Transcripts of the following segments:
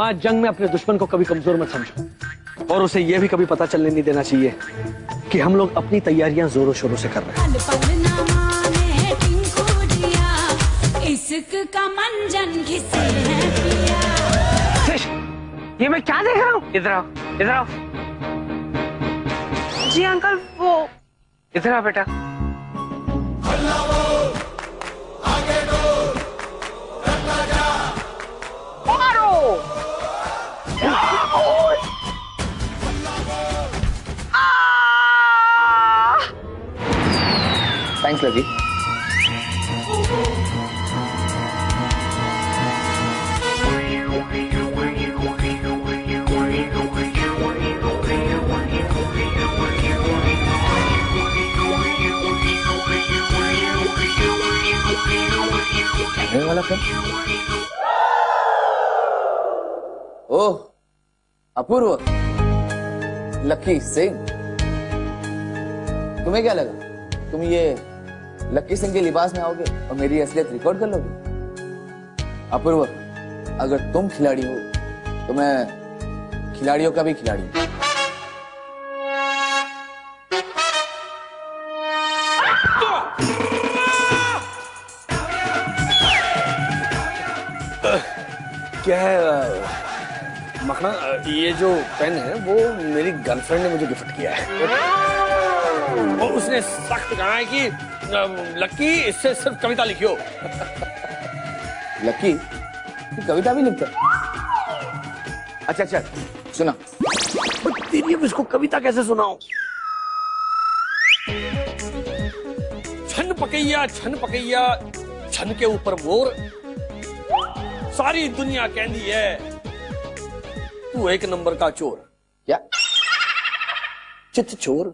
माँ, जंग में अपने दुश्मन को कभी कमजोर मत समझो, और उसे यह भी कभी पता चलने नहीं देना चाहिए कि हम लोग अपनी तैयारियां जोरों शोरों से कर रहे हैं। इसका मंजन घिसे है पिया। ये मैं क्या देख रहा हूँ? इधर आओ, इधर आओ। जी अंकल, वो इधर आओ बेटा। मारो। Thanks lucky. वाला क्या? ओह, अपूर्व, लकी सिंह। तुम्हें क्या लगा तुम ये लकी सिंह के लिबास में आओगे और मेरी असलियत रिकॉर्ड कर लोगे? अपूर्व, अगर तुम खिलाड़ी हो तो मैं खिलाड़ियों का भी खिलाड़ी हूं। क्या है मखना, ये जो पेन है वो मेरी गर्लफ्रेंड ने मुझे गिफ्ट किया है, और उसने सख्त कहा है कि लकी इससे सिर्फ कविता लिखियो। लकी, तू कविता भी लिखता है? अच्छा अच्छा, सुना। तेरी अब इसको कविता कैसे सुनाऊं? छन पकैया छन के ऊपर मोर, सारी दुनिया कहती है तू एक नंबर का चोर। क्या? चित चोर,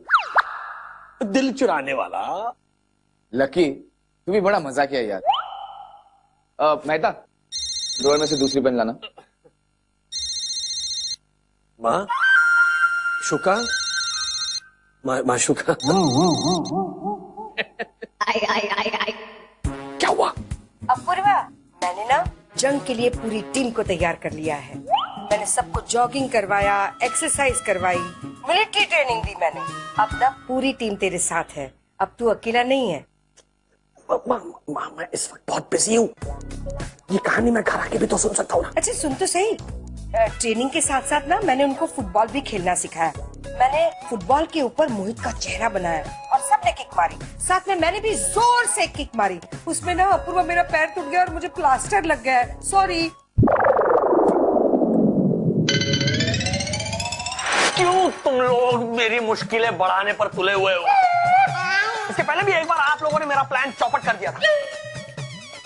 दिल चुराने वाला। लकी, तू भी बड़ा मजा किया यार। मेहता, ड्रॉअर में से दूसरी पेन लाना। माँ शुका, माँ शुका। क्या हुआ? अपूर्वा, मैंने ना जंग के लिए पूरी टीम को तैयार कर लिया है। मैंने सबको जॉगिंग करवाया, एक्सरसाइज करवाई, मिलिट्री ट्रेनिंग दी मैंने। अब ना पूरी टीम तेरे साथ है, अब तू अकेला नहीं है। माँ, मैं इस वक्त बहुत बिजी हूँ, ये कहानी मैं घर आके भी तो सुन सकता हूँ ना। अच्छा सुन तो सही, ट्रेनिंग के साथ साथ ना मैंने उनको फुटबॉल भी खेलना सिखाया। मैंने फुटबॉल के ऊपर मोहित का चेहरा बनाया और सबने किक मारी, साथ में मैंने भी जोर से किक मारी। उसमें ना अपूर्वा मेरा पैर टूट गया और मुझे प्लास्टर लग गया है, सॉरी। क्यों तुम लोग मेरी मुश्किलें बढ़ाने पर तुले हुए हो? इसके पहले भी एक बार आप लोगों ने मेरा प्लान चौपट कर दिया था।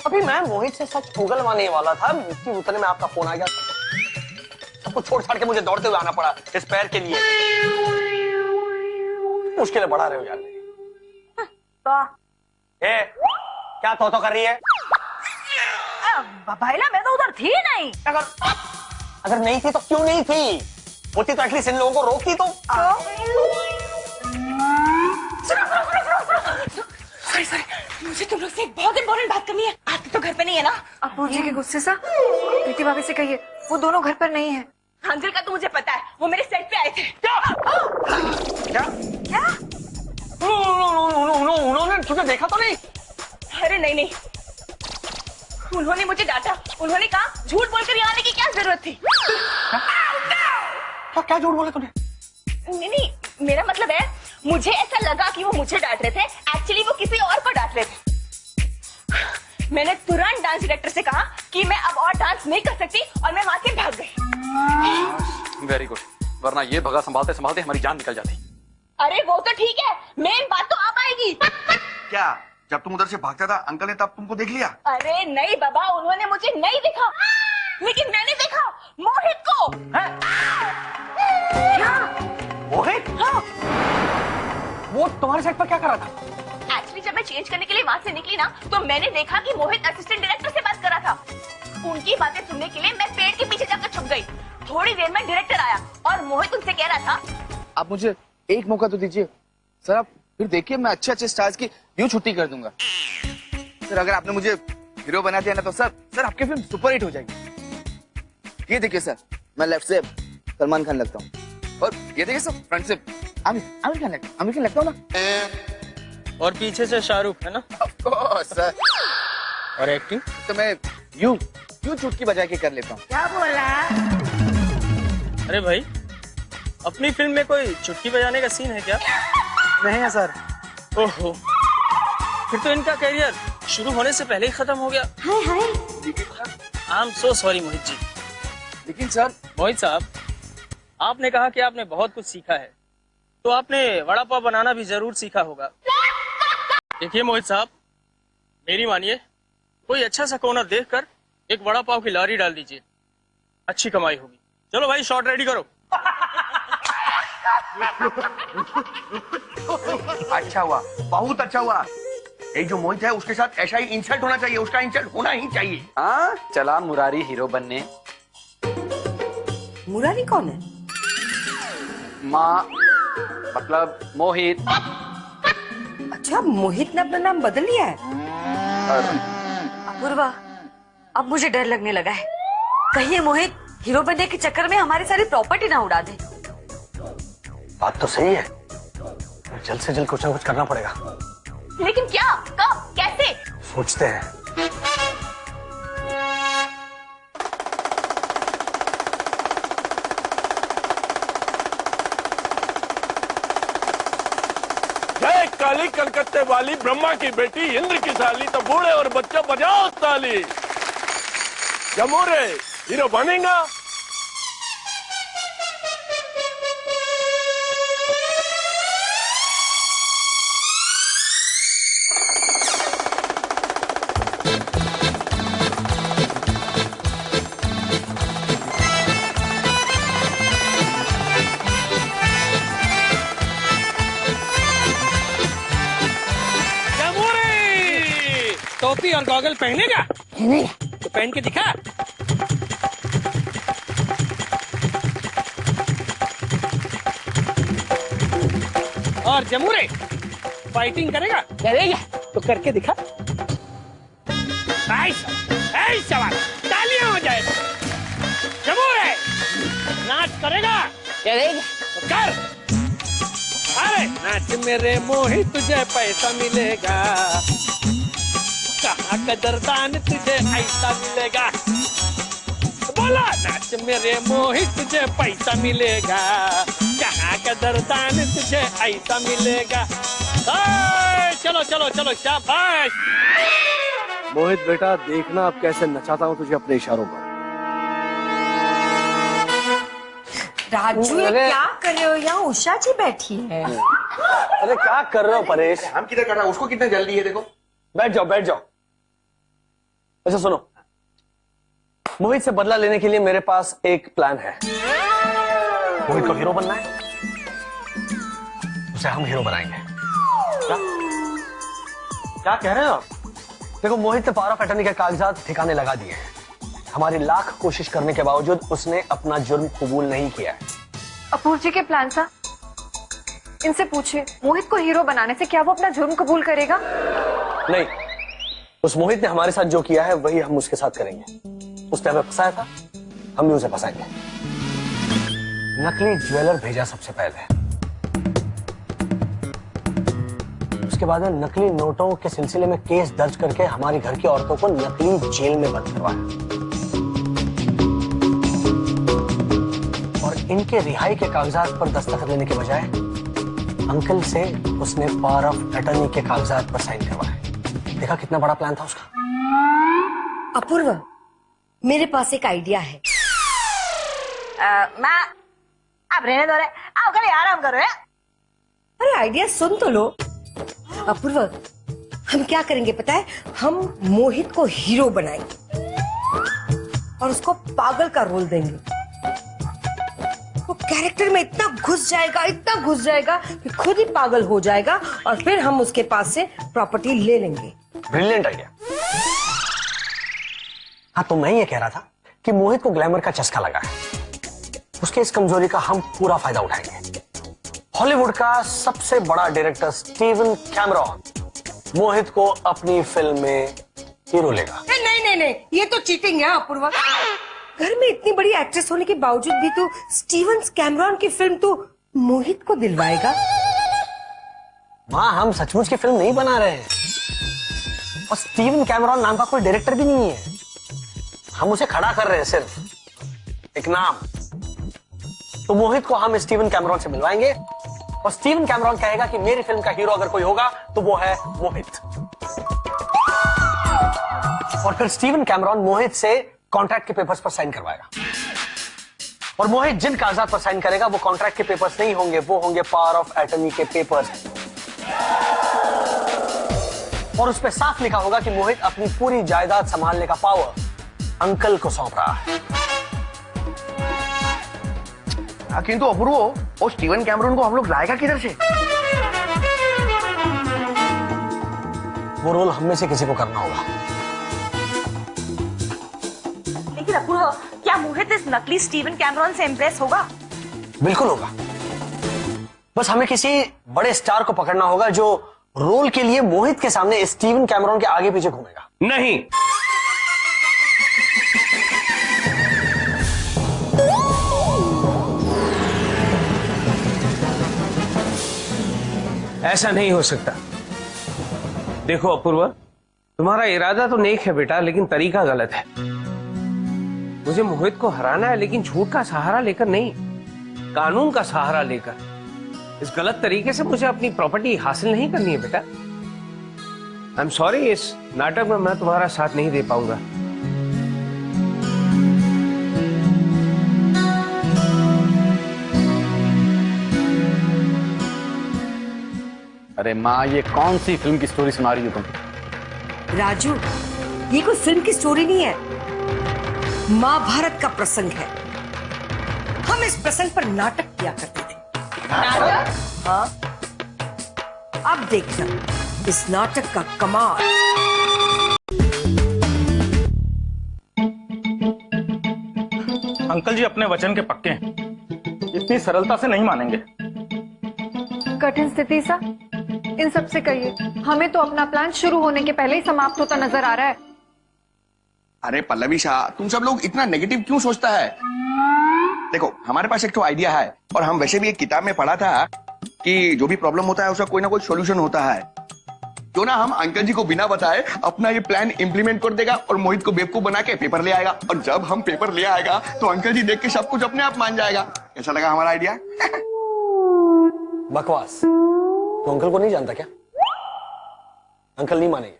अभी मैं मोहित से सच उगलवाने वाला था कि उतने में आपका फोन आ गया। सबको छोड़ छाड़ के मुझे दौड़ते हुए आना पड़ा इस पैर के लिए। मुश्किलें बढ़ा रहे हो यार। क्या तो कर रही है? भाईला, मैं तो उधर थी नहीं। अगर नहीं थी तो क्यों नहीं थी? होती तो एटलीस्ट इन लोगों को रोकती तो। सॉरी, मुझे तुम लोग से एक बहुत इंपॉर्टेंट बात करनी है। आते तो घर पे नहीं है ना? अपूर्व जी के गुस्से से प्रीति भाभी से कहिए वो दोनों घर पर नहीं है। अंकल का तो मुझे पता है, वो मेरे सेट पे आए थे। क्या? उन्होंने तुझे देखा तो नहीं? अरे नहीं, उन्होंने मुझे डांटा। उन्होंने कहा झूठ बोलकर यहाँ आने की क्या जरूरत थी। क्या झूठ बोले तूने? नहीं, मेरा मतलब है मुझे ऐसा लगा कि वो मुझे डांट रहे थे, एक्चुअली वो किसी और को डांट रहे थे। मैंने तुरंत डांस डायरेक्टर से कहा कि मैं अब और डांस नहीं कर सकती और मैं वहां से भाग गई। वेरी गुड, वरना ये भगा संभालते संभालते हमारी जान निकल जाती। अरे वो तो ठीक है, मेन बात तो अब आएगी। क्या? जब तुम उधर से भागता था अंकल ने तब तुमको देख लिया? अरे नहीं बाबा, उन्होंने मुझे नहीं देखा, लेकिन मैंने देखा मोहित को। मोहित? हाँ। वो तुम्हारे साइड पर क्या कर रहा था? एक्चुअली जब मैं चेंज करने के लिए वहां से निकली ना, तो मैंने देखा कि मोहित असिस्टेंट डायरेक्टर से बात कर रहा था। उनकी बातें सुनने के लिए मैं पेड़ के पीछे जाकर छुप गई। थोड़ी देर में डायरेक्टर आया और मोहित उनसे कह रहा था, आप मुझे एक मौका तो दीजिए सर। आप फिर देखिए, मैं अच्छे स्टार्स की यूं छुट्टी कर दूंगा सर। अगर आपने मुझे हीरो बना दिया ना तो सर आपकी फिल्म सुपर हिट हो जाएगी। ये देखिए सर, मैं लेफ्ट से सलमान खान लगता हूँ और ये देखिए सर फ्रंट से आमिर खान लगता हूँ ना। और पीछे से शाहरुख, है ना? Of course sir. और एक्टिंग तो मैं यूं चुटकी बजा के कर लेता हूँ। क्या बोला? अरे भाई, अपनी फिल्म में कोई चुटकी बजाने का सीन है क्या? नहीं है सर। ओहो, फिर तो इनका करियर शुरू होने से पहले ही खत्म हो गया। हाय हाय I am so sorry Mohit ji. लेकिन सर, मोहित साहब, आपने कहा कि आपने बहुत कुछ सीखा है, तो आपने वड़ा पाव बनाना भी जरूर सीखा होगा। देखिए मोहित साहब, मेरी मानिए, कोई अच्छा सा कोना देखकर एक वड़ा पाव की लारी डाल दीजिए, अच्छी कमाई होगी। चलो भाई, शॉट रेडी करो। अच्छा हुआ, बहुत अच्छा हुआ। ये जो मोहित है उसके साथ ऐसा ही इंसल्ट होना चाहिए, उसका इंसल्ट होना ही चाहिए। हाँ, चला मुरारी हीरो बनने। मुरारी कौन है? माँ मतलब मोहित। अच्छा, मोहित ने अपना नाम बदल लिया है। अपूर्वा, अब मुझे डर लगने लगा है। कहीं ये मोहित हीरो बनने के चक्कर में हमारी सारी प्रॉपर्टी ना उड़ा दे। बात तो सही है, जल्द से जल्द कुछ ना कुछ करना पड़ेगा। लेकिन क्या, कब, कैसे? सोचते हैं। जय काली कलकत्ते वाली, ब्रह्मा की बेटी, इंद्र की साली, तो बूढ़े और बच्चों बजाओ ताली। जमोरे हीरो बनेगा। टोपी और गॉगल पहनेगा? तो पहन के दिखा। और जमूरे फाइटिंग करेगा? तो करके दिखा। सवाल, तालियां हो जाए। जमूरे नाच करेगा? तो कर। अरे नाच मेरे मोहित, तुझे पैसा मिलेगा। कहाँ कदरदान, तुझे ऐसा मिलेगा। बोला, नाच मेरे मोहित, तुझे पैसा मिलेगा। कहाँ कदरदान, तुझे ऐसा मिलेगा। चलो चलो चलो, शाबाश। मोहित बेटा, देखना अब कैसे नचाता हूँ तुझे अपने इशारों पर। राजू, ये क्या कर रहे हो? यहाँ उषा जी बैठी है। अरे क्या कर रहे हो परेश? हम किधर कर रहा है, उसको कितना जल्दी है देखो। बैठ जाओ बैठ जाओ। अच्छा सुनो, मोहित से बदला लेने के लिए मेरे पास एक प्लान है। मोहित को हीरो बनना है, उसे हम हीरो बनाएंगे। क्या कह रहे हो? देखो, मोहित ने पावर ऑफ अटर्नी के कागजात ठिकाने लगा दिए हैं। हमारी लाख कोशिश करने के बावजूद उसने अपना जुर्म कबूल नहीं किया है। अपूर्व जी के प्लान था, इनसे पूछे मोहित को हीरो बनाने से क्या वो अपना जुर्म कबूल करेगा? नहीं, उस मोहित ने हमारे साथ जो किया है वही हम उसके साथ करेंगे। उसने हमें फंसाया था, हम भी उसे फंसाएंगे। नकली ज्वेलर भेजा सबसे पहले, उसके बाद नकली नोटों के सिलसिले में केस दर्ज करके हमारे घर की औरतों को नकली जेल में बंद करवाया। और इनके रिहाई के कागजात पर दस्तखत लेने के बजाय अंकल से उसने पावर ऑफ अटर्नी के कागजात पर साइन करवाए। देखा कितना बड़ा प्लान था उसका। अपूर्व, मेरे पास एक आइडिया है। मैं अब रहने दो रे, आओ कल आराम करो। अरे आइडिया सुन तो लो। अपूर्व, हम क्या करेंगे पता है? हम मोहित को हीरो बनाएंगे और उसको पागल का रोल देंगे। वो कैरेक्टर में इतना घुस जाएगा कि खुद ही पागल हो जाएगा और फिर हम उसके पास से प्रॉपर्टी ले लेंगे। Brilliant idea. हाँ, तो मैं ये कह रहा था कि मोहित को ग्लैमर का चस्का लगा है, उसके इस कमजोरी का हम पूरा फायदा उठाएंगे। हॉलीवुड का सबसे बड़ा डायरेक्टर स्टीवन कैमरॉन मोहित को अपनी फिल्म में हीरो लेगा। नहीं, ये तो चीटिंग है अपूर्व। घर में इतनी बड़ी एक्ट्रेस होने के बावजूद भी तू स्टीवन कैमरॉन की फिल्म तो मोहित को दिलवाएगा? माँ, हम सचमुच की फिल्म नहीं बना रहे हैं और स्टीवन कैमरॉन नाम का कोई डायरेक्टर भी नहीं है। हम उसे खड़ा कर रहे हैं, सिर्फ एक नाम। तो मोहित को हम स्टीवन कैमरॉन से मिलवाएंगे और स्टीवन कैमरॉन कहेगा कि मेरी फिल्म का हीरो अगर कोई होगा तो वो है मोहित। और फिर स्टीवन कैमरॉन मोहित से कॉन्ट्रैक्ट के पेपर्स पर साइन करवाएगा और मोहित जिन कागजात पर साइन करेगा वो कॉन्ट्रैक्ट के पेपर्स नहीं होंगे, वो होंगे पावर ऑफ एटर्नी के पेपर्स। और उस पर साफ लिखा होगा कि मोहित अपनी पूरी जायदाद संभालने का पावर अंकल को सौंप रहा है। किंतु अपूर्व, वो स्टीवन कैमरॉन को हम लोग लाएगा किधर से? वो रोल हम में से किसी को करना होगा। लेकिन अपूर्व, क्या मोहित इस नकली स्टीवन कैमरॉन से इम्प्रेस होगा? बिल्कुल होगा। बस हमें किसी बड़े स्टार को पकड़ना होगा जो रोल के लिए मोहित के सामने स्टीवन कैमरॉन के आगे पीछे घूमेगा। नहीं, ऐसा नहीं हो सकता। देखो अपूर्वा, तुम्हारा इरादा तो नेक है बेटा, लेकिन तरीका गलत है। मुझे मोहित को हराना है, लेकिन झूठ का सहारा लेकर नहीं, कानून का सहारा लेकर। इस गलत तरीके से मुझे अपनी प्रॉपर्टी हासिल नहीं करनी है बेटा। आई एम सॉरी, इस नाटक में मैं तुम्हारा साथ नहीं दे पाऊंगा। अरे माँ, ये कौन सी फिल्म की स्टोरी सुना रही हो तुम? राजू, ये कोई फिल्म की स्टोरी नहीं है, महाभारत का प्रसंग है। हम इस प्रसंग पर नाटक किया करते थे। नाटक? हाँ। अब देखना इस नाटक का कमाल। अंकल जी अपने वचन के पक्के हैं, इतनी सरलता से नहीं मानेंगे। कठिन स्थिति सा, इन सब से कहिए, हमें तो अपना प्लान शुरू होने के पहले ही समाप्त होता नजर आ रहा है। अरे पल्लवी शाह, तुम सब लोग इतना नेगेटिव क्यों सोचता है? देखो, हमारे पास एक तो आइडिया है और हम वैसे भी एक किताब में पढ़ा था कि जो भी प्रॉब्लम होता है उसका कोई ना कोई सॉल्यूशन होता है। क्यों ना हम अंकल जी को बिना बताए अपना ये प्लान इंप्लीमेंट कर देगा और मोहित को बेवकूफ बना के पेपर ले आएगा, और जब हम पेपर ले आएगा तो अंकल जी देख के सब कुछ अपने आप मान जाएगा। कैसा लगा हमारा आइडिया? बकवास। तो अंकल को नहीं जानता क्या? अंकल नहीं मानेंगे,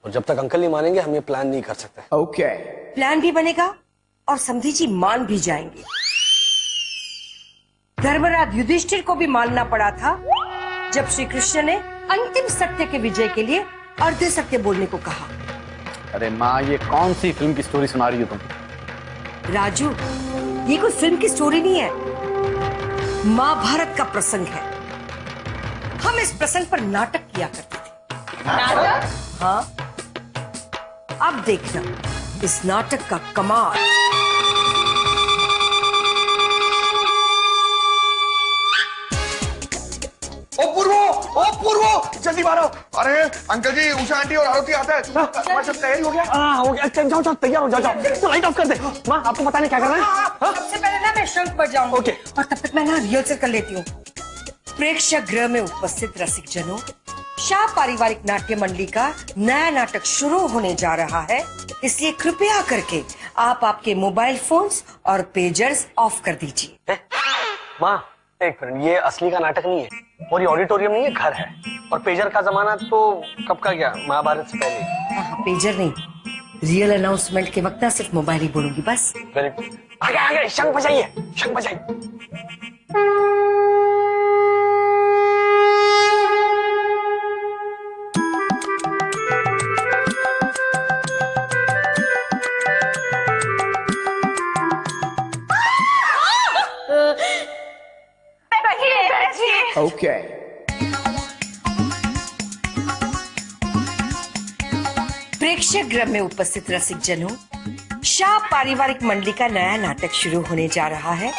और जब तक अंकल नहीं मानेंगे हम ये प्लान नहीं कर सकते। ओके। प्लान भी बनेगा और समधी जी मान भी जाएंगे। धर्मराज युधिष्ठिर को भी मानना पड़ा था जब श्री कृष्ण ने अंतिम सत्य के विजय के लिए अर्ध सत्य बोलने को कहा। अरे माँ, ये कौन सी फिल्म की स्टोरी सुना रही हो तुम? राजू, ये कोई फिल्म की स्टोरी नहीं है, महाभारत का प्रसंग है। हम इस प्रसंग पर नाटक किया करते थे। नाटक? हाँ। अब देखना इस नाटक का कमाल। ओ पूर्वो, जल्दी मारो। अरे अंकल जी, उषा आंटी और आरती आता है। तुम्हारा सब तैयारी हो गया? हाँ, हो गया। जाओ जाओ, तैयार हो जाओ। तो लाइट ऑफ कर दे। माँ, आपको पता नहीं क्या करना है? सबसे पहले ना मैं शंख बजाऊंगी। ओके। और तब तक मैं ना रिहर्सल कर लेती हूँ। प्रेक्षक गृह में उपस्थित रसिक जनों, शाह पारिवारिक नाट्य मंडली का नया नाटक शुरू होने जा रहा है, इसलिए कृपया करके आप आपके मोबाइल फोन्स और पेजर्स ऑफ कर दीजिए। माँ, एक मिनट, ये असली का नाटक नहीं है और ये ऑडिटोरियम नहीं है, घर है। और पेजर का जमाना तो कब का गया, महाभारत से पहले। हाँ, पेजर नहीं, रियल अनाउंसमेंट के वक्त ना सिर्फ मोबाइल ही बोलूंगी बस। Very good. आगे आगे, शंख बजाइए, शंख बजाइए। ओके। प्रेक्षक गृह में उपस्थित रसिक जनों, शाह पारिवारिक मंडली का नया नाटक शुरू होने जा रहा है,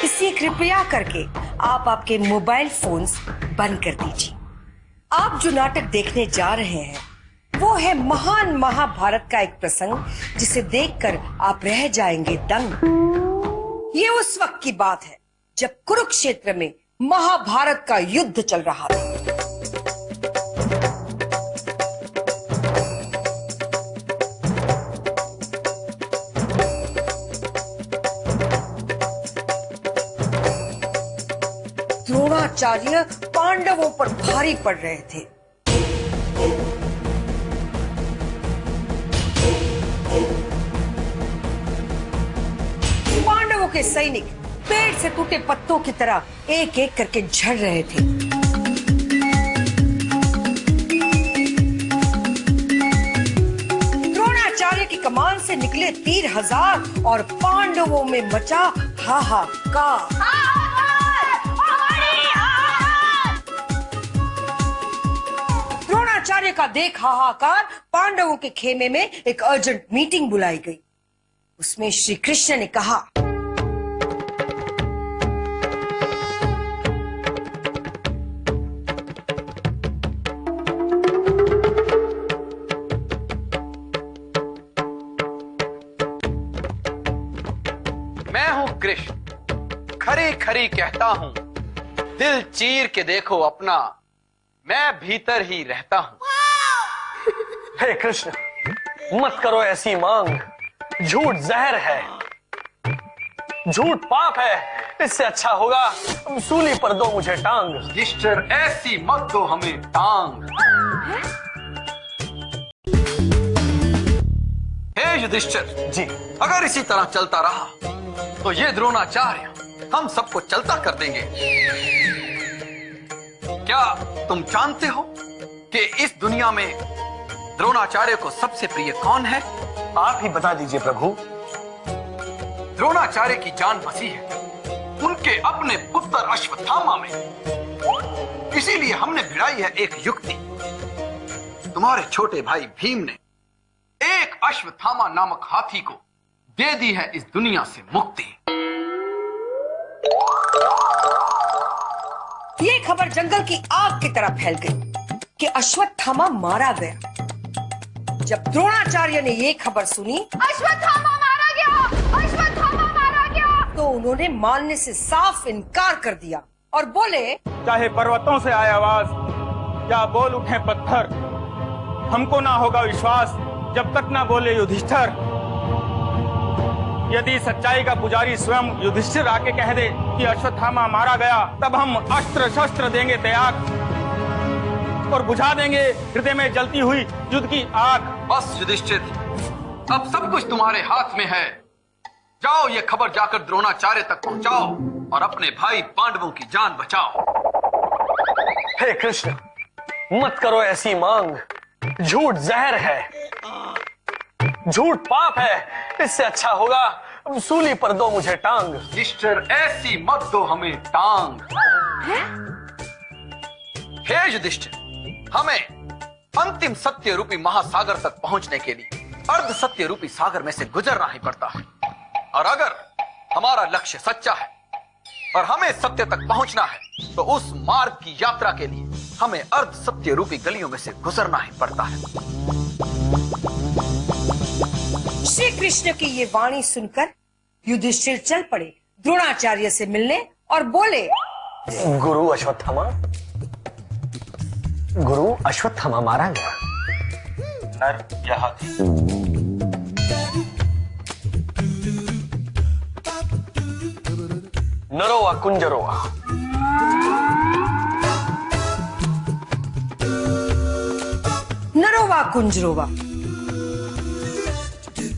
इसलिए कृपया करके आप आपके मोबाइल फोन्स बंद कर दीजिए। आप जो नाटक देखने जा रहे हैं वो है महान महाभारत का एक प्रसंग जिसे देखकर आप रह जाएंगे दंग। ये उस वक्त की बात है जब कुरुक्षेत्र में महाभारत का युद्ध चल रहा था। द्रोणाचार्य पांडवों पर भारी पड़ रहे थे। पांडवों के सैनिक पेड़ से टूटे पत्तों की तरह एक एक करके झड़ रहे थे। द्रोणाचार्य की कमान से निकले तीर हजार और पांडवों में मचा हाहाकार। द्रोणाचार्य का देख हाहाकार पांडवों के खेमे में एक अर्जेंट मीटिंग बुलाई गई। उसमें श्री कृष्ण ने कहा, मैं हूं कृष्ण, खरी खरी कहता हूं, दिल चीर के देखो अपना, मैं भीतर ही रहता हूं। हे कृष्ण, मत करो ऐसी मांग, झूठ जहर है, झूठ पाप है, इससे अच्छा होगा सूली पर दो मुझे टांग। युधिष्ठिर ऐसी मत दो हमें टांग। हे युधिष्ठिर जी, अगर इसी तरह चलता रहा तो ये द्रोणाचार्य हम सबको चलता कर देंगे। क्या तुम जानते हो कि इस दुनिया में द्रोणाचार्य को सबसे प्रिय कौन है? आप ही बता दीजिए प्रभु। द्रोणाचार्य की जान बसी है उनके अपने पुत्र अश्वत्थामा में। इसीलिए हमने भिड़ाई है एक युक्ति। तुम्हारे छोटे भाई भीम ने एक अश्वत्थामा नामक हाथी को दे दी है इस दुनिया से मुक्ति। ये खबर जंगल की आग की तरह फैल गई कि अश्वत्थामा मारा गया। जब द्रोणाचार्य ने ये खबर सुनी, अश्वत्थामा मारा गया, अश्वत्थामा मारा गया, तो उन्होंने मानने से साफ इनकार कर दिया और बोले, चाहे पर्वतों से आए आवाज या बोल उठे पत्थर, हमको ना होगा विश्वास जब तक ना बोले युधिष्ठिर। यदि सच्चाई का पुजारी स्वयं युधिष्ठिर आके कह दे कि अश्वत्थामा मारा गया, तब हम अस्त्र शस्त्र देंगे त्याग और बुझा देंगे हृदय में जलती हुई युद्ध की आग। बस युधिष्ठिर, अब सब कुछ तुम्हारे हाथ में है। जाओ ये खबर जाकर द्रोणाचार्य तक पहुंचाओ और अपने भाई पांडवों की जान बचाओ। हे कृष्ण, मत करो ऐसी मांग, झूठ जहर है, झूठ पाप है, इससे अच्छा होगा सूली पर दो मुझे टांग। युधिष्ठिर ऐसी मत दो हमें टांग। हे युधिष्ठिर, हमें अंतिम सत्य रूपी महासागर तक पहुंचने के लिए अर्ध सत्य रूपी सागर में से गुजरना ही पड़ता है। और अगर हमारा लक्ष्य सच्चा है और हमें सत्य तक पहुंचना है तो उस मार्ग की यात्रा के लिए हमें अर्ध सत्य रूपी गलियों में से गुजरना ही पड़ता है। श्री कृष्ण की ये वाणी सुनकर युधिष्ठिर चल पड़े द्रोणाचार्य से मिलने और बोले, गुरु अश्वत्थामा मारा गया। नर या हाथी? नरोवा कुंजरोवा। नरोवा कुंजरोवा,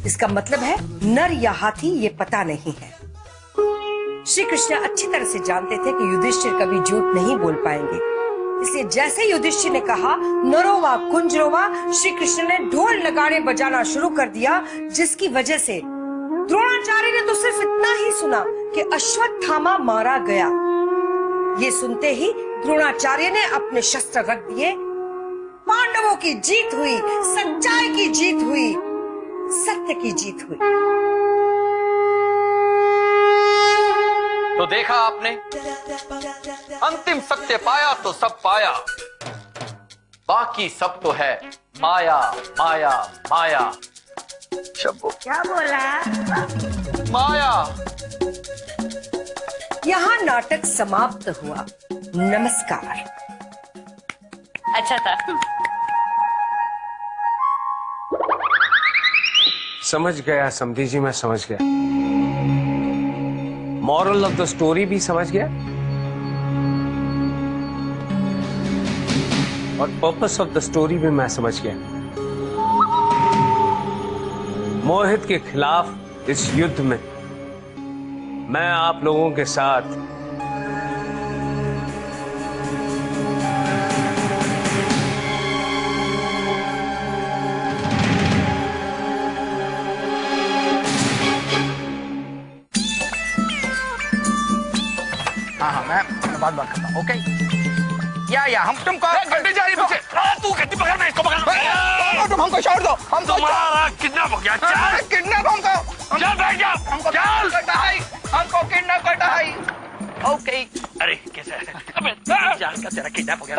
इसका मतलब है नर या हाथी, ये पता नहीं है। श्री कृष्ण अच्छी तरह से जानते थे कि युधिष्ठिर कभी झूठ नहीं बोल पाएंगे, इसलिए जैसे युधिष्ठिर ने कहा नरोवा कुंजरोवा, श्री कृष्ण ने ढोल नगाड़े बजाना शुरू कर दिया, जिसकी वजह से द्रोणाचार्य ने तो सिर्फ इतना ही सुना कि अश्वत्थामा मारा गया। ये सुनते ही द्रोणाचार्य ने अपने शस्त्र रख दिए। पांडवों की जीत हुई, सच्चाई की जीत हुई, सत्य की जीत हुई। तो देखा आपने, अंतिम सत्य पाया तो सब पाया। बाकी सब तो है माया माया माया। शब्बो क्या बोला? माया। यहाँ नाटक समाप्त हुआ। नमस्कार। अच्छा था। समझ गया समधी जी, मैं समझ गया। मॉरल ऑफ द स्टोरी भी समझ गया और पर्पस ऑफ द स्टोरी भी मैं समझ गया। मोहित के खिलाफ इस युद्ध में मैं आप लोगों के साथ हाँ मैं बात करता हूँ। ओके या हम तुमको गड्डी जा रही पीछे। तू गड्डी पकड़, मैं इसको पकड़। तुम हमको छोड़ दो। हमको तुम्हारा किडनैप हो गया। चल किडनैप हमको। चल बैठ जा। हमको चल करता है। हमको किडनैप करता है। ओके। अरे कैसे? अबे जान का तेरा किडनैप हो गया।